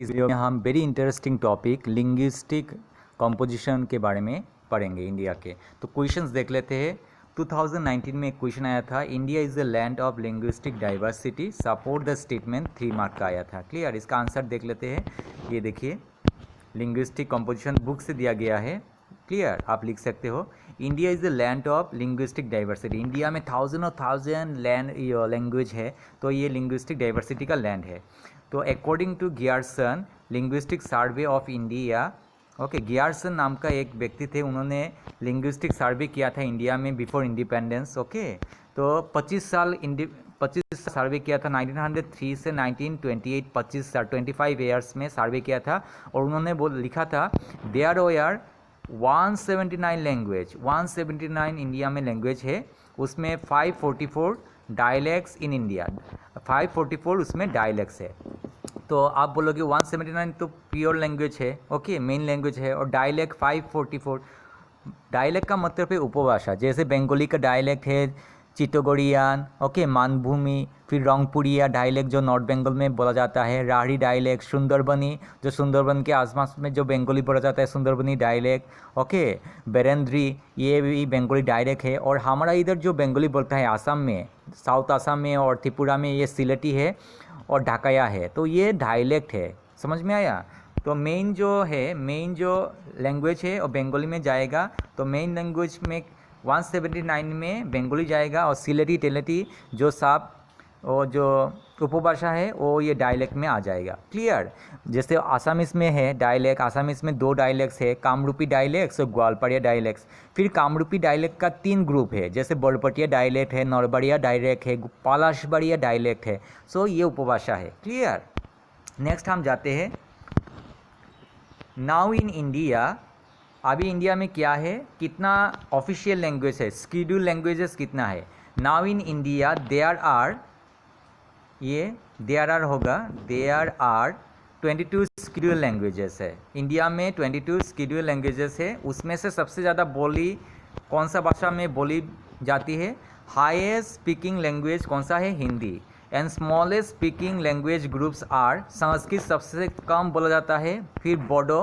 इस वीडियो में हम very interesting topic linguistic composition के बारे में पढ़ेंगे इंडिया के। तो क्वेश्चंस देख लेते हैं। 2019 में एक क्वेश्चन आया था, India is the land of linguistic diversity, support the statement. 3 mark का आया था। क्लियर, इसका आंसर देख लेते हैं। ये देखिए, लिंग्विस्टिक कंपोजिशन बुक से दिया गया है। क्लियर, आप लिख सकते हो, India is the land of linguistic diversity. India में थाउजेंड लैंग्वेज है, तो ये लिंग्विस्टिक डाइवर्सिटी का लैंड है। तो according to Grierson linguistic survey of India, okay, Grierson नाम का एक व्यक्ति थे, उन्होंने लिंग्विस्टिक सर्वे किया था इंडिया में बिफोर इंडिपेंडेंस। ओके, तो 25 सर्वे किया था 1903 से 1928, 25 ईयर्स में सर्वे किया था। और उन्होंने लिखा था देयर वर 179 लैंग्वेज, 179 इंडिया में लैंग्वेज है, उसमें 544 डायलेक्ट्स इन इंडिया, 544 उसमें डायलेक्ट्स है। तो आप बोलोगे 179 तो प्योर लैंग्वेज है, ओके, मेन लैंग्वेज है, और डायलेक्ट 544। डायलेक्ट का मतलब है उपभाषा, जैसे बंगाली का डायलेक्ट है चित्तौड़ियान, ओके, मानभूमि, फिर रंगपुरिया डायलेक्ट जो नॉर्थ बंगाल में बोला जाता है, राढ़ी डायलेक्ट, सुंदरबनी जो सुंदरबन के आसपास में जो बंगाली बोला जाता है, सुंदरबनी डायलेक्ट, ओके, बेरेंद्री ये भी बंगाली डायलेक्ट है। और हमारा इधर जो बंगाली बोलता है आसाम में, साउथ आसाम में और त्रिपुरा में, ये सिलेटी है और ढाकाया है, तो ये डायलेक्ट है। समझ में आया? तो मेन जो लैंग्वेज है और बंगाली में जाएगा, तो मेन लैंग्वेज में 179 में बंगाली जाएगा, और सिलेटी टेलेटी जो साफ और जो उपभाषा है वो ये डायलेक्ट में आ जाएगा। क्लियर, जैसे आसामीस में है डायलेक्ट, आसामीस में 2 डायलेक्ट्स है, कामरूपी डायलेक्ट्स और ग्वालपाड़िया डायलेक्ट्स। फिर कामरूपी डायलेक्ट का 3 ग्रुप है, जैसे बरपटिया डायलेक्ट है, नरबड़िया डायलेक्ट है, पलाशबड़िया डायलेक्ट है। सो ये उपभाषा है। क्लियर, नेक्स्ट हम जाते हैं। नाउ इन इंडिया, अभी इंडिया में क्या है, कितना ऑफिशियल लैंग्वेज है, शेड्यूल लैंग्वेजेस कितना है। Now in India there are 22 schedule languages है। इंडिया में 22 शेड्यूल लैंग्वेजेस है। उसमें से सबसे ज़्यादा बोली कौन सा भाषा में बोली जाती है? हाईएस्ट स्पीकिंग लैंग्वेज कौन सा है? Hindi. And smallest speaking language groups are, Sanskrit सबसे कम बोला जाता है, फिर बोडो,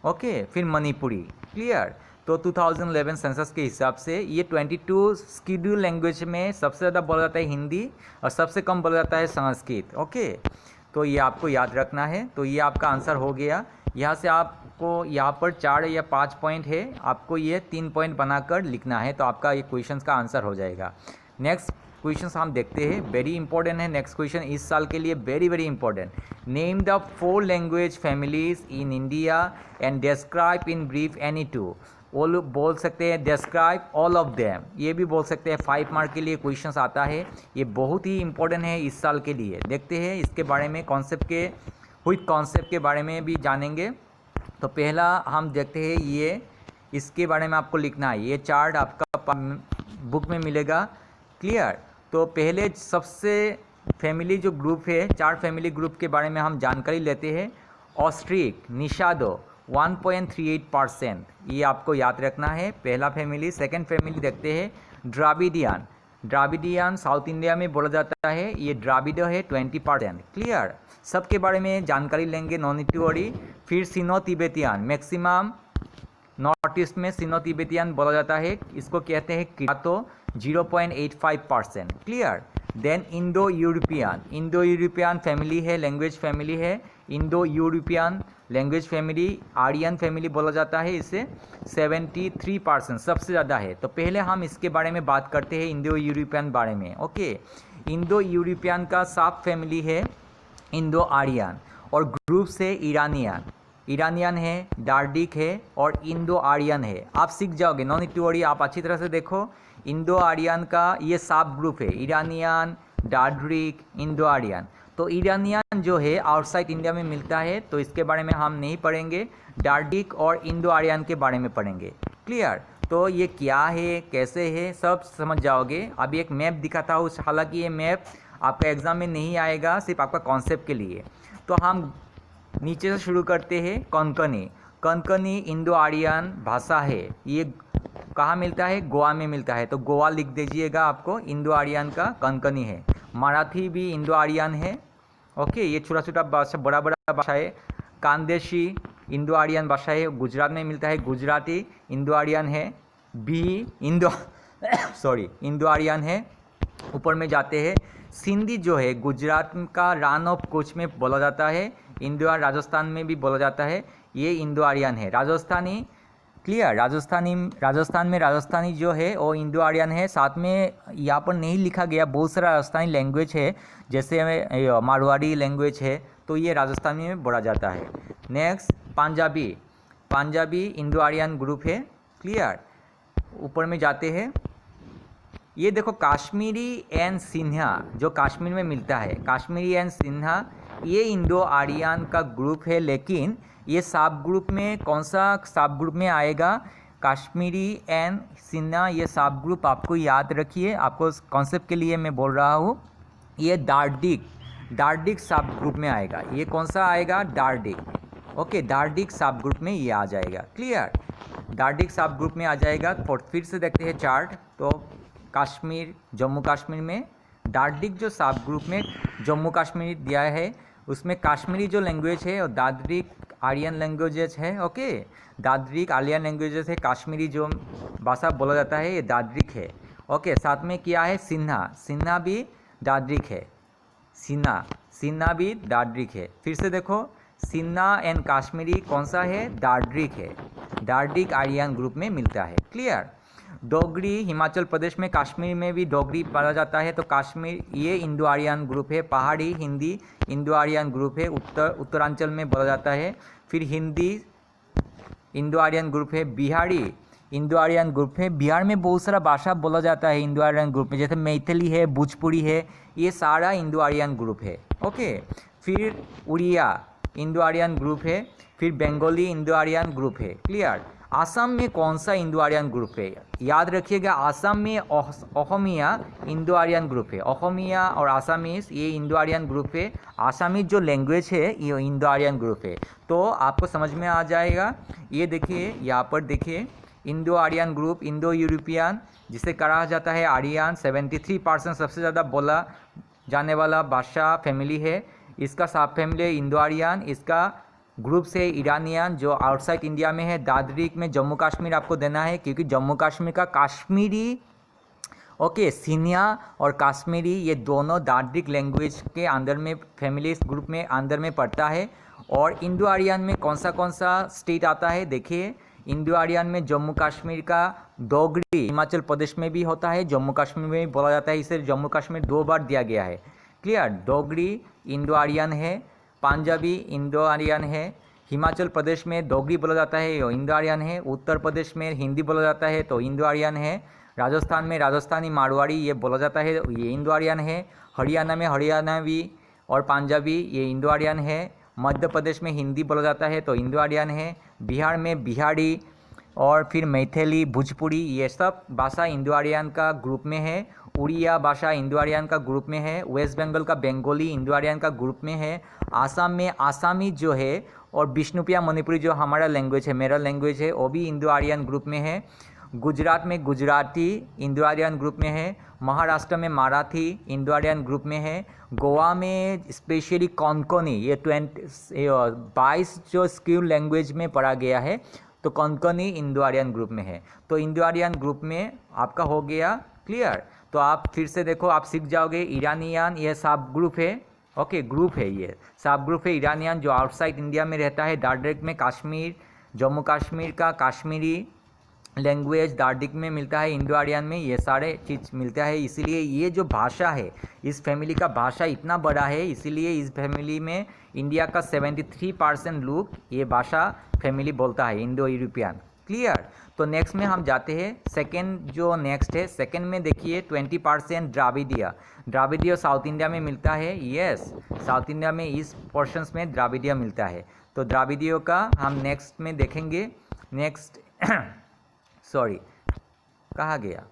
ओके, फिर मणिपुरी। क्लियर, तो 2011 सेंसस के हिसाब से ये 22 शेड्यूल लैंग्वेज में सबसे ज़्यादा बोला जाता है हिंदी, और सबसे कम बोला जाता है संस्कृत। ओके, तो ये आपको याद रखना है। तो ये आपका आंसर हो गया। यहाँ से आपको यहाँ पर 4 या 5 पॉइंट है, आपको ये 3 पॉइंट बनाकर लिखना है, तो आपका ये क्वेश्चन का आंसर हो जाएगा। नेक्स्ट क्वेश्चन हम देखते हैं, वेरी इंपॉर्टेंट है नेक्स्ट क्वेश्चन, इस साल के लिए very very important. Name the 4 language families in India and describe in brief any 2। वो लोग बोल सकते हैं डिस्क्राइब ऑल ऑफ देम, ये भी बोल सकते हैं। 5 मार्क के लिए क्वेश्चन आता है, ये बहुत ही इंपॉर्टेंट है इस साल के लिए। देखते हैं इसके बारे में, कॉन्सेप्ट के बारे में भी जानेंगे। तो पहला हम देखते हैं, ये इसके बारे में आपको लिखना है, ये चार्ट आपका बुक में मिलेगा। क्लियर, तो पहले सबसे फैमिली जो ग्रुप है, 4 फैमिली ग्रुप के बारे में हम जानकारी लेते हैं। ऑस्ट्रिक निषादो 1.38%, ये आपको याद रखना है, पहला फैमिली। सेकंड फैमिली देखते हैं, द्राविडियन साउथ इंडिया में बोला जाता है, ये द्राविड है 20%। क्लियर, सबके बारे में जानकारी लेंगे, नो नीड टू वरी। फिर Sino Tibetan, maximum north east में सिनो तिब्बतियन बोला जाता है, इसको कहते हैं किरातो, 0.85%। Clear, then Indo European family है, लैंग्वेज फैमिली है, Indo European language family, Aryan family बोला जाता है, इसे 73% सबसे ज़्यादा है। तो पहले हम इसके बारे में बात करते हैं, इंडो यूरोपियन बारे में। ओके, इंडो यूरोपियन का सब फैमिली है इंडो आर्यन, और ग्रुप से ईरानियन है, डार्डिक है और इंडो आर्यन है। आप सीख जाओगे, नो नीड टू वरी, आप अच्छी तरह से देखो। इंडो आर्यन का ये सब ग्रुप है, ईरानियन, डार्डिक, इंडो आर्यन। तो ईरानियन जो है आउटसाइड इंडिया में मिलता है, तो इसके बारे में हम नहीं पढ़ेंगे, डार्डिक और इंडो आर्यन के बारे में पढ़ेंगे। क्लियर, तो ये क्या है, कैसे है, सब समझ जाओगे। अभी एक मैप दिखाता हूँ, हालांकि ये मैप आपका एग्जाम में नहीं आएगा, सिर्फ आपका कॉन्सेप्ट के लिए। तो हम नीचे से शुरू करते हैं। कंकनी इंडो आर्यन भाषा है, ये कहाँ मिलता है? गोवा में मिलता है, तो गोवा लिख दीजिएगा आपको। इंडो आर्यन का कंकनी है। मराठी भी इंडो आर्यन है, ओके, ये छोटा छोटा भाषा, बड़ा बड़ा भाषा है। कांदेशी इंडो आर्यन भाषा है, गुजरात में मिलता है। गुजराती इंडो आर्यन है। Be Indo sorry Indo Aryan है। ऊपर में जाते हैं, सिंधी जो है गुजरात का रान ऑफ कोच में बोला जाता है। इंडो राजस्थान में भी बोला जाता है। ये इंडो आर्यन है। राजस्थानी क्लियर, राजस्थान में राजस्थानी जो है वो इंडो आर्यन है। साथ में यहाँ पर नहीं लिखा गया, बहुत सारा राजस्थानी लैंग्वेज है, जैसे मारवाड़ी लैंग्वेज है, तो ये राजस्थानी में बोला जाता है। Next Punjabi Indo Aryan group है। क्लियर, ऊपर में जाते हैं, ये देखो काश्मीरी एंड सिन्हा जो कश्मीर में मिलता है, काश्मीरी एंड सिन्हा ये इंडो आर्यन का ग्रुप है। लेकिन ये सब ग्रुप में कौन सा सब ग्रुप में आएगा? काश्मीरी एंड सिन्हा ये सब ग्रुप आपको याद रखिए, आपको कॉन्सेप्ट के लिए मैं बोल रहा हूँ। ये डार्डिक सब ग्रुप में आएगा। ये कौन सा आएगा? डार्डिक। ओके, डार्डिक सब ग्रुप में ये आ जाएगा। क्लियर, डार्डिक सब ग्रुप में आ जाएगा। फिर से देखते हैं चार्ट, तो कश्मीर, जम्मू कश्मीर में डार्डिक जो सब ग्रुप में जम्मू कश्मीर दिया है, उसमें कश्मीरी जो लैंग्वेज है और दादरिक आर्यन लैंग्वेजेस है। ओके, दादरिक आर्यन लैंग्वेजेस है। कश्मीरी जो भाषा बोला जाता है ये दादरिक है। ओके, साथ में क्या है? सिन्हा भी दादरिक है। सिन्हा भी दादरिक है। फिर से देखो, सिन्हा एंड कश्मीरी कौन सा है? दादरिक है। दादरिक आर्यन ग्रुप में मिलता है। क्लियर, डोगरी हिमाचल प्रदेश में, कश्मीर में भी डोगरी पढ़ा जाता है, तो कश्मीर ये इंडो आर्यन ग्रुप है। पहाड़ी हिंदी इंडो आर्यन ग्रुप है, उत्तरांचल में बोला जाता है। फिर हिंदी इंडो आर्यन ग्रुप है। बिहारी इंडो आर्यन ग्रुप है। बिहार में बहुत सारा भाषा बोला जाता है इंडो आर्यन ग्रुप में, जैसे मैथिली है, भोजपुरी है, ये सारा इंडो आर्यन ग्रुप है। ओके, फिर उड़िया इंडो आर्यन ग्रुप है। फिर बंगाली इंडो आर्यन ग्रुप है। क्लियर, आसाम में कौन सा इंडो आर्यन ग्रुप है? याद रखिएगा, आसाम में असमिया इंडो आर्यन ग्रुप है। असमिया और आसामीज ये इंडो आर्यन ग्रुप है। आसामीज जो लैंग्वेज है ये इंडो आर्यन ग्रुप है। तो आपको समझ में आ जाएगा। ये देखिए, यहाँ पर देखिए, Indo Aryan group, Indo European जिसे कहा जाता है आर्यन, 73% सबसे ज़्यादा बोला जाने वाला भाषा फैमिली है। इसका सब फैमिली इंडो आर्यन, इसका ग्रुप से ईरानियन जो आउटसाइड इंडिया में है। दादरिक में जम्मू कश्मीर आपको देना है, क्योंकि जम्मू कश्मीर का कश्मीरी, ओके, सिन्हा और कश्मीरी ये दोनों दादरिक लैंग्वेज के अंदर में, फैमिली ग्रुप में अंदर में पड़ता है। और इंडो आर्यन में कौन सा स्टेट आता है? देखिए, इंडो आर्यन में जम्मू कश्मीर का डोगरी हिमाचल प्रदेश में भी होता है, जम्मू कश्मीर में भी बोला जाता है। इसे जम्मू कश्मीर 2 बार दिया गया है। क्लियर, डोगरी इंडो आर्यन है। पंजाबी इंडो आर्यन है। हिमाचल प्रदेश में डोगरी बोला जाता है, ये इंडो आर्यन है। उत्तर प्रदेश में हिंदी बोला जाता है, तो इंडो आर्यन है। राजस्थान में राजस्थानी मारवाड़ी ये बोला जाता है, ये इंडो आर्यन है। हरियाणा में हरियाणवी और पंजाबी ये इंडो आर्यन है। मध्य प्रदेश में हिंदी बोला जाता है, तो इंडो आर्यन है। बिहार में बिहारी और फिर मैथिली, भोजपुरी ये सब भाषा इंडो आर्यन का ग्रुप में है। उड़िया भाषा इंडो आर्यन का ग्रुप में है। वेस्ट बंगाल का बंगाली इंडो आर्यन का ग्रुप में है। आसाम में आसामी जो है और बिष्णुप्रिया मणिपुरी जो हमारा लैंग्वेज है, मेरा लैंग्वेज है, वो भी इंडो आर्यन ग्रुप में है। गुजरात में गुजराती इंडो आर्यन ग्रुप में है। महाराष्ट्र में मराठी इंडो आर्यन ग्रुप में है। गोवा में स्पेशली कोंकणी ये 22 जो स्किल लैंग्वेज में पढ़ा गया है, तो कोंकणी इंडो आर्यन ग्रुप में है। तो इंडो आर्यन ग्रुप में आपका हो गया। क्लियर, तो आप फिर से देखो, आप सीख जाओगे। ईरानियन ये सब ग्रुप है। ओके, ग्रुप है, ये सब ग्रुप है। ईरानियन जो आउटसाइड इंडिया में रहता है, दार्डिक में कश्मीर, जम्मू कश्मीर का कश्मीरी लैंग्वेज दार्डिक में मिलता है, इंडो आर्यन में ये सारे चीज़ मिलता है। इसीलिए ये जो भाषा है, इस फैमिली का भाषा इतना बड़ा है, इसीलिए इस फैमिली में इंडिया का 73% लोग ये भाषा फैमिली बोलता है, इंडो यूरोपियन। क्लियर, तो नेक्स्ट में हम जाते हैं। सेकेंड जो नेक्स्ट है, सेकेंड में देखिए 20% द्राविडिया साउथ इंडिया में मिलता है। यस, साउथ इंडिया में इस पोर्शंस में द्राविडिया मिलता है। तो द्राविडियों का हम नेक्स्ट में देखेंगे। नेक्स्ट सॉरी, कहाँ गया?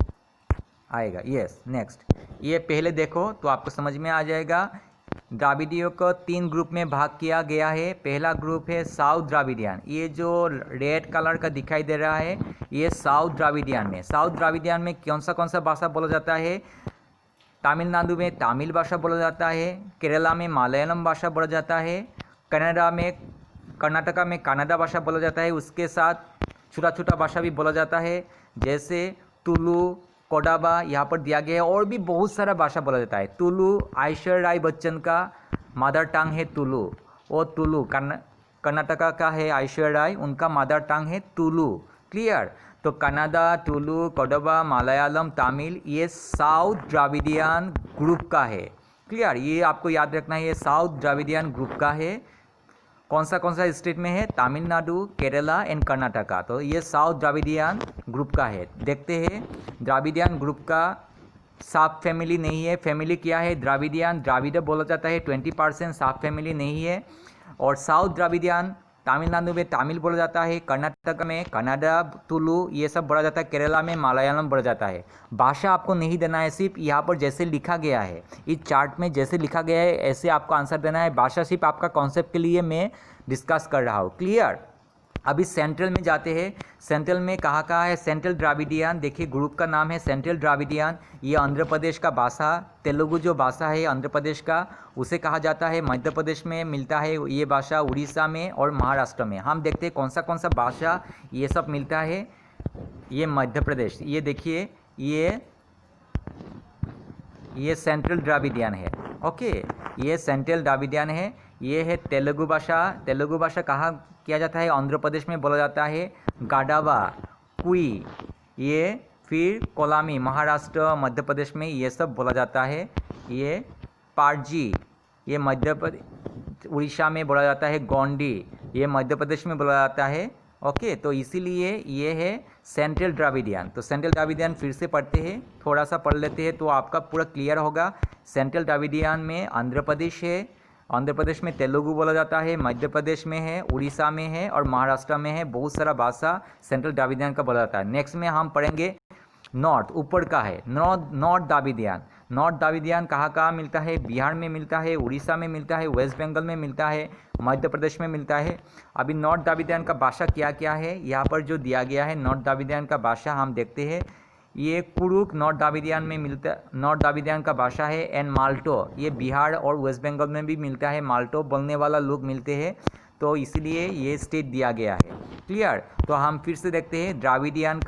आएगा, यस, नेक्स्ट। ये पहले देखो तो आपको समझ में आ जाएगा। द्राविडियों को 3 ग्रुप में भाग किया गया है। पहला ग्रुप है साउथ द्राविडियन, ये जो रेड कलर का दिखाई दे रहा है ये साउथ द्राविडियन में। साउथ द्राविडियन में कौन सा भाषा बोला जाता है? तमिलनाडु में तमिल भाषा बोला जाता है, केरला में मलयालम भाषा बोला जाता है, कर्नाटका में कन्नड़ा भाषा बोला जाता है। उसके साथ छोटा छोटा भाषा भी बोला जाता है, जैसे तुलु, कोडावा यहाँ पर दिया गया है, और भी बहुत सारा भाषा बोला जाता है। तुलु ऐश्वर्या राय बच्चन का मदर टंग है तुलु, और तुलु कर्नाटका का है ऐश्वर्या राय, उनका मदर टंग है तुलु। क्लियर? तो कन्नड़ा, तुलु, कोडावा, मलयालम, तमिल ये साउथ द्राविडियन ग्रुप का है। क्लियर? ये आपको याद रखना है, ये साउथ द्राविडियन ग्रुप का है। कौन सा स्टेट में है? तमिलनाडु, केरला एंड कर्नाटका। तो ये साउथ द्राविडियन ग्रुप का है। देखते हैं द्राविडियन ग्रुप का सब फैमिली नहीं है। फैमिली क्या है? द्राविडियन, द्राविड़ बोला जाता है 20%, सब फैमिली नहीं है। और साउथ द्राविडियन तमिलनाडु में तमिल बोला जाता है, कर्नाटक में कन्नड़ा, तुलु ये सब बोला जाता है, केरला में मलयालम बोला जाता है। भाषा आपको नहीं देना है, सिर्फ यहाँ पर जैसे लिखा गया है, इस चार्ट में जैसे लिखा गया है ऐसे आपको आंसर देना है। भाषा सिर्फ आपका कॉन्सेप्ट के लिए मैं डिस्कस कर रहा हूँ। क्लियर? अभी सेंट्रल में जाते हैं। सेंट्रल में कहाँ है? सेंट्रल द्राविडियन, देखिए ग्रुप का नाम है सेंट्रल द्राविडियन। ये आंध्र प्रदेश का भाषा, तेलुगु जो भाषा है आंध्र प्रदेश का, उसे कहा जाता है। मध्य प्रदेश में मिलता है ये भाषा, उड़ीसा में और महाराष्ट्र में। हम देखते हैं कौन सा भाषा ये सब मिलता है। ये मध्य प्रदेश, ये देखिए ये सेंट्रल द्राविडियन है। ओके, ये सेंट्रल द्राविडियन है। ये है तेलुगु भाषा। तेलुगु भाषा कहाँ किया जाता है? आंध्र प्रदेश में बोला जाता है। गाडावा, कुई, ये फिर कोलामी महाराष्ट्र, मध्य प्रदेश में ये सब बोला जाता है। ये पारजी, ये मध्य प्रदेश, उड़ीसा में बोला जाता है। गोंडी, ये मध्य प्रदेश में बोला जाता है। ओके, तो इसीलिए ये है सेंट्रल द्राविडियन। तो सेंट्रल द्राविडियन फिर से पढ़ते हैं, थोड़ा सा पढ़ लेते हैं तो आपका पूरा क्लियर होगा। सेंट्रल द्राविडियन में आंध्र प्रदेश है, आंध्र प्रदेश में तेलुगु बोला जाता है, मध्य प्रदेश में है, उड़ीसा में है और महाराष्ट्र में है। बहुत सारा भाषा सेंट्रल द्राविडियन का बोला जाता है। नेक्स्ट में हम पढ़ेंगे नॉर्थ, ऊपर का है नॉर्थ द्राविडियन। नॉर्थ द्राविडियन कहाँ मिलता है? बिहार में मिलता है, उड़ीसा में मिलता है, वेस्ट बंगाल में मिलता है, मध्य प्रदेश में मिलता है। अभी नॉर्थ द्राविडियन का भाषा क्या क्या है यहाँ पर जो दिया गया है, नॉर्थ द्राविडियन का भाषा हम देखते हैं। ये कुरुक नॉर्थ द्राविडियन में मिलता, नॉर्थ द्राविडियन का भाषा है। एंड माल्टो, ये बिहार और वेस्ट बंगाल में भी मिलता है। माल्टो बोलने वाला लोग मिलते हैं, तो इसलिए ये स्टेट दिया गया है। क्लियर? तो हम फिर से देखते हैं द्राविडियन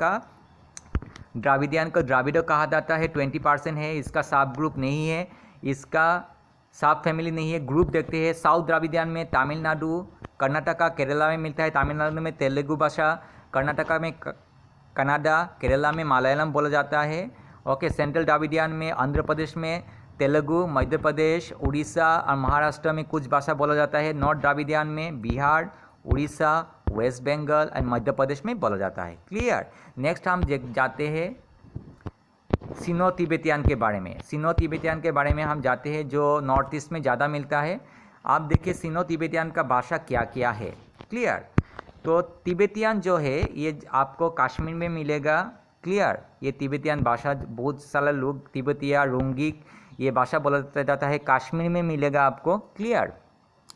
को द्राविडो कहा जाता है, 20% है। इसका सब ग्रुप नहीं है, इसका सब फैमिली नहीं है। ग्रुप देखते हैं। साउथ द्राविडियन में तमिलनाडु, कर्नाटका, केरला में मिलता है। तमिलनाडु में तेलुगु भाषा, कर्नाटका में कन्नड़ा, केरला में मलयालम बोला जाता है। ओके, सेंट्रल द्राविडियन में आंध्र प्रदेश में तेलुगु, मध्य प्रदेश, उड़ीसा और महाराष्ट्र में कुछ भाषा बोला जाता है। नॉर्थ द्राविडियन में बिहार, उड़ीसा, वेस्ट बंगाल और मध्य प्रदेश में बोला जाता है। क्लियर? नेक्स्ट हम जाते हैं सिनो तिब्बतियन के बारे में। सिनो तिब्बतियन के बारे में हम जाते हैं, जो नॉर्थ ईस्ट में ज़्यादा मिलता है। आप देखिए सिनो तिब्बतियन का भाषा क्या क्या है। क्लियर? तो तिब्बतियन जो है ये आपको कश्मीर में मिलेगा। क्लियर? ये तिब्बतियन भाषा बहुत सारे लोग तिब्बतिया, रोंगिक ये भाषा बोला जाता है, कश्मीर में मिलेगा आपको। क्लियर?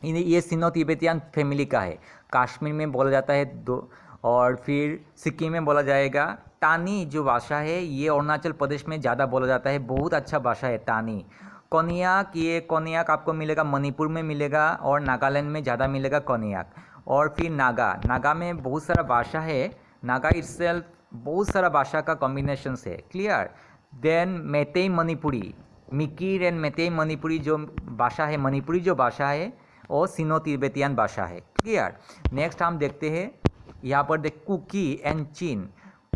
ये सिनो तिब्बतियन फैमिली का है। कश्मीर में बोला जाता है दो, और फिर सिक्किम में बोला जाएगा। तानी जो भाषा है ये अरुणाचल प्रदेश में ज़्यादा बोला जाता है, बहुत अच्छा भाषा है तानी। कोनियाक, ये कोनियाक आपको मिलेगा मणिपुर में मिलेगा और नागालैंड में ज़्यादा मिलेगा कोनियाक। और फिर नागा में बहुत सारा भाषा है। नागा इटसेल्फ बहुत सारा भाषा का कॉम्बिनेशन है। Clear? Then Meitei Manipuri, Mikir and Meitei Manipuri जो भाषा है, मणिपुरी जो भाषा है वो सिनो तिब्बतियन भाषा है। क्लियर? नेक्स्ट हम देखते हैं यहाँ पर कुकी एंड चीन।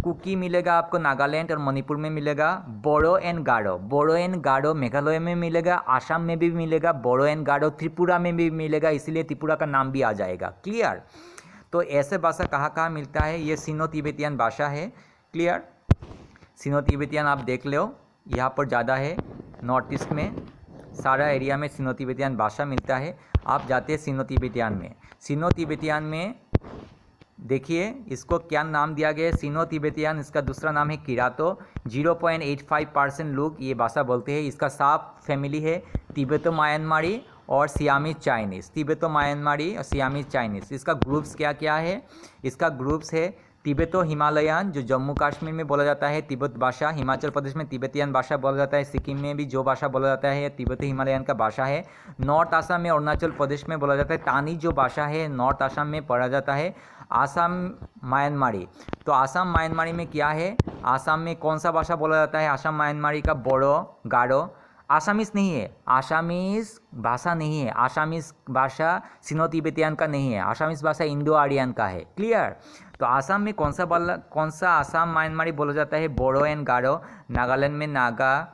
कुकी मिलेगा आपको नागालैंड और मणिपुर में मिलेगा। बोडो एंड गारो मेघालय में मिलेगा, आसाम में भी मिलेगा। बोडो एंड गारो त्रिपुरा में भी मिलेगा, इसलिए त्रिपुरा का नाम भी आ जाएगा। क्लियर? तो ऐसे भाषा कहाँ मिलता है? ये सिनो तिब्बतियन भाषा है। क्लियर? सिनो तिब्बतियन आप देख लो, यहाँ पर ज़्यादा है। नॉर्थ ईस्ट में सारा एरिया में सिनो तिब्बतियन भाषा मिलता है। आप जाते हैं सिनो तिब्बतियन में। सिनो तिब्बतियन में देखिए इसको क्या नाम दिया गया है, सिनो तिब्बतियन। इसका दूसरा नाम है किरातो। 0.85% लोग ये भाषा बोलते हैं। इसका सब फैमिली है तिब्बतो म्यांमारी और सियामीज चाइनीज़। तिब्बतो म्यांमारी और सियामीज चाइनीज़। इसका ग्रुप्स क्या क्या है? इसका ग्रुप्स है तिब्बतो हिमालयन जो जम्मू कश्मीर में बोला जाता है तिब्बत भाषा, हिमाचल प्रदेश में तिब्बतियन भाषा बोला जाता है, सिक्किम में भी जो भाषा बोला जाता है तिब्बती हिमालयन का भाषा है। नॉर्थ आसाम में अरुणाचल प्रदेश में बोला जाता है तानी जो भाषा है नॉर्थ आसाम में पढ़ा जाता है। आसाम म्यांमारी, तो आसाम म्यांमारी में क्या है, आसाम में कौन सा भाषा बोला जाता है, आसाम म्यांमारी का बोडो गारो। आसामीज नहीं है, आसामीज भाषा नहीं है, आसामीज भाषा सिनो तिब्बतियन का नहीं है, आसामीज भाषा इंडो आर्यन का है। क्लियर। तो आसाम में कौन सा आसाम म्यांमारी बोला जाता है, बोडो एंड गारो। नागालैंड में नागा,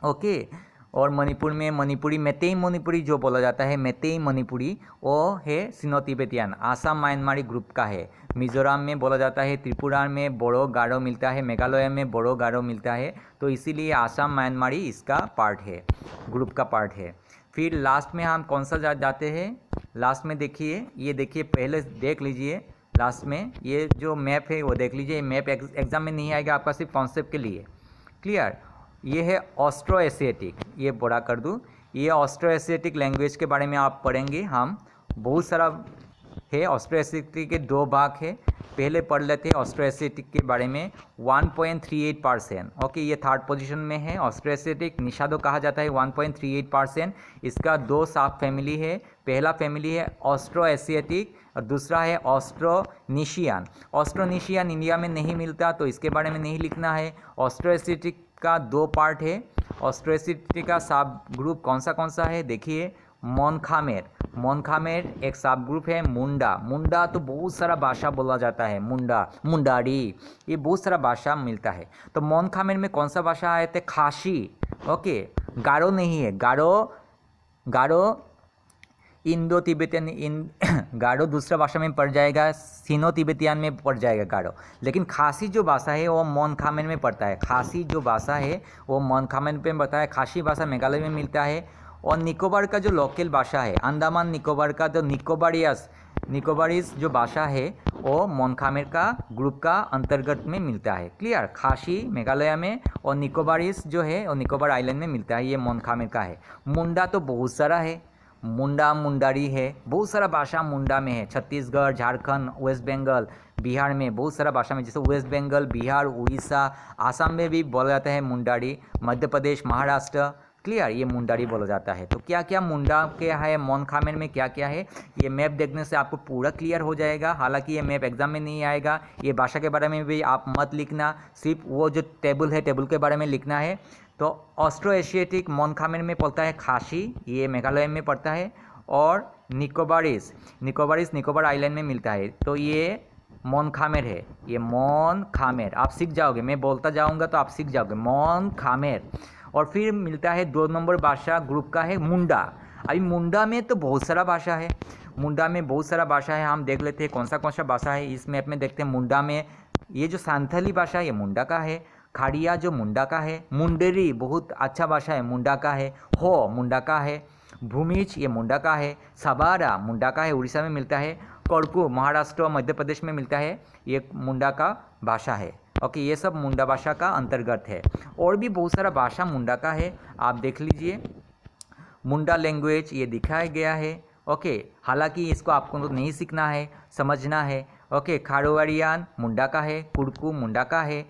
ओके। और मणिपुर में मणिपुरी, मेतेई मणिपुरी जो बोला जाता है मेतेई मणिपुरी, वो है सिनो तिब्बतियन, आसाम म्यांमारी ग्रुप का है। मिजोरम में बोला जाता है, त्रिपुरा में बोडो गारो मिलता है, मेघालय में बोडो गारो मिलता है, तो इसीलिए आसाम म्यांमारी इसका पार्ट है, ग्रुप का पार्ट है। फिर लास्ट में हम कौन सा जाते हैं, लास्ट में देखिए, ये देखिए पहले देख लीजिए, लास्ट में ये जो मैप है वो देख लीजिए। मैप एग्जाम में नहीं आएगा आपका, सिर्फ कॉन्सेप्ट के लिए। क्लियर। ये है ऑस्ट्रो एशियाटिक, ये बड़ा कर दूँ, ये ऑस्ट्रो एशियाटिक लैंग्वेज के बारे में आप पढ़ेंगे। हम बहुत सारा है, ऑस्ट्रो एशियाटिक के 2 भाग है, पहले पढ़ लेते हैं ऑस्ट्रो एशियाटिक के बारे में। 1.38%, ओके, ये 3rd पोजीशन में है ऑस्ट्रो एशियाटिक, निषादो कहा जाता है 1.38%। इसका 2 सब फैमिली है, पहला फैमिली है ऑस्ट्रो एशियाटिक और दूसरा है ऑस्ट्रोनेशियन। ऑस्ट्रोनेशियन इंडिया में नहीं मिलता, तो इसके बारे में नहीं लिखना है। ऑस्ट्रो एशियाटिक का 2 पार्ट है। ऑस्ट्रो एशियाटिक का सब ग्रुप कौन सा है, देखिए मोनखामेर, मोनखामेर एक सब ग्रुप है। मुंडा, मुंडा तो बहुत सारा भाषा बोला जाता है, मुंडा, मुंडारी, ये बहुत सारा भाषा मिलता है। तो मोनखामेर में कौन सा भाषा आए थे, खासी, ओके। गारो नहीं है, गारो इंडो तिब्बतियन, गारो दूसरा भाषा में पड़ जाएगा, सिनो तिब्बतियन में पड़ जाएगा गारो। लेकिन खासी जो भाषा है वो मोनखामेर में पड़ता है, खासी जो भाषा है वो मोनखामेर में पड़ता है। खासी भाषा मेघालय में मिलता है। और निकोबार का जो लोकल भाषा है, अंडमान निकोबार का जो निकोबारीज जो भाषा है वो मोनखामेर का ग्रुप का अंतर्गत में मिलता है। क्लियर। खासी मेघालय में और निकोबारीज जो है वो निकोबार आइलैंड में मिलता है, ये मोनखामेर का है। मुंडा तो बहुत सारा है, मुंडा, मुंडारी है, बहुत सारा भाषा मुंडा में है। छत्तीसगढ़, झारखंड, वेस्ट बंगाल, बिहार में बहुत सारा भाषा में, जैसे वेस्ट बंगाल, बिहार, उड़ीसा, आसाम में भी बोला जाता है मुंडारी, मध्य प्रदेश, महाराष्ट्र। क्लियर। ये मुंडारी बोला जाता है। तो क्या क्या मुंडा क्या है, मोनखामेर में क्या क्या है, ये मैप देखने से आपको पूरा क्लियर हो जाएगा। हालांकि ये मैप एग्जाम में नहीं आएगा, ये भाषा के बारे में भी आप मत लिखना, सिर्फ वो जो टेबल है टेबल के बारे में लिखना है। तो ऑस्ट्रो एशियाटिक मोनखामेर में पड़ता है खासी, ये मेघालय में पड़ता है। और निकोबारीज निकोबार आइलैंड में मिलता है, तो ये मोनखामेर है, ये मोनखामेर। आप सीख जाओगे, मैं बोलता जाऊंगा तो आप सीख जाओगे, मोनखामेर। और फिर मिलता है 2 नंबर भाषा ग्रुप का है मुंडा। अभी मुंडा में तो बहुत सारा भाषा है, मुंडा में बहुत सारा भाषा है। हम देख लेते हैं कौन सा भाषा है इस मैप में। देखते हैं मुंडा में ये जो सांथाली भाषा है ये मुंडा का है, खाड़िया जो मुंडा का है, मुंडेरी बहुत अच्छा भाषा है मुंडा का है, हो मुंडा का है, भूमिज ये मुंडा का है, सबारा मुंडा का है, उड़ीसा में मिलता है, कोड़कू महाराष्ट्र और मध्य प्रदेश में मिलता है, ये मुंडा का भाषा है। ओके, ये सब मुंडा भाषा का अंतर्गत है। और भी बहुत सारा भाषा मुंडा का है, आप देख लीजिए। मुंडा लैंग्वेज ये दिखाया गया है। ओके, हालांकि इसको आपको तो नहीं सीखना है, समझना है। ओके, खारोवारियान मुंडा का है, कुड़कू मुंडा का है,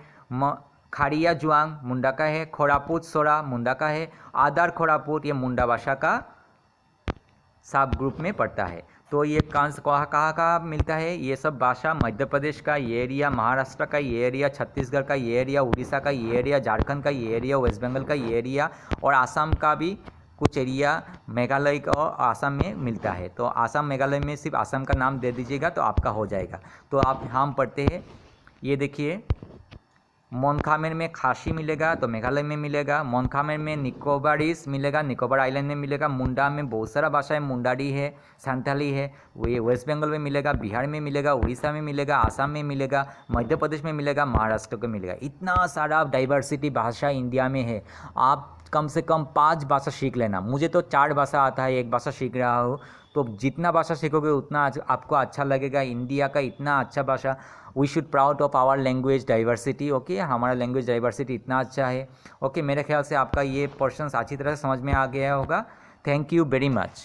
खाड़िया जुआंग मुंडा का है, खोरापुट सोरा मुंडा का है, आदार खोरापुट ये मुंडा भाषा का सब ग्रुप में पड़ता है। तो ये कहाँ मिलता है, ये सब भाषा मध्य प्रदेश का ये एरिया, महाराष्ट्र का ये एरिया, छत्तीसगढ़ का ये एरिया, उड़ीसा का ये एरिया, झारखंड का ये एरिया, वेस्ट बंगाल का ये एरिया और आसाम का भी कुछ एरिया, मेघालय का और आसाम में मिलता है। तो आसाम मेघालय में सिर्फ आसाम का नाम दे दीजिएगा तो आपका हो जाएगा। तो आप हम पढ़ते हैं, ये देखिए मोनखामेर में खासी मिलेगा तो मेघालय में मिलेगा, मोनखामेर में निकोबारीज मिलेगा, निकोबार आइलैंड में मिलेगा, मुंडा में बहुत सारा भाषा है, मुंडारी है, सांथाली है, वो वेस्ट बंगाल में मिलेगा, बिहार में मिलेगा, उड़ीसा में मिलेगा, आसाम में मिलेगा, मध्य प्रदेश में मिलेगा, महाराष्ट्र को मिलेगा। इतना सारा डाइवर्सिटी भाषा इंडिया में है। आप कम से कम 5 भाषा सीख लेना। मुझे तो 4 भाषा आता है, 1 भाषा सीख रहा हूँ। तो जितना भाषा सीखोगे उतना आपको अच्छा लगेगा। इंडिया का इतना अच्छा भाषा, we should proud of our language diversity. Okay, हमारा लैंग्वेज डाइवर्सिटी इतना अच्छा है। ओके, मेरे ख्याल से आपका ये पोर्शन अच्छी तरह से समझ में आ गया होगा। Thank you very much.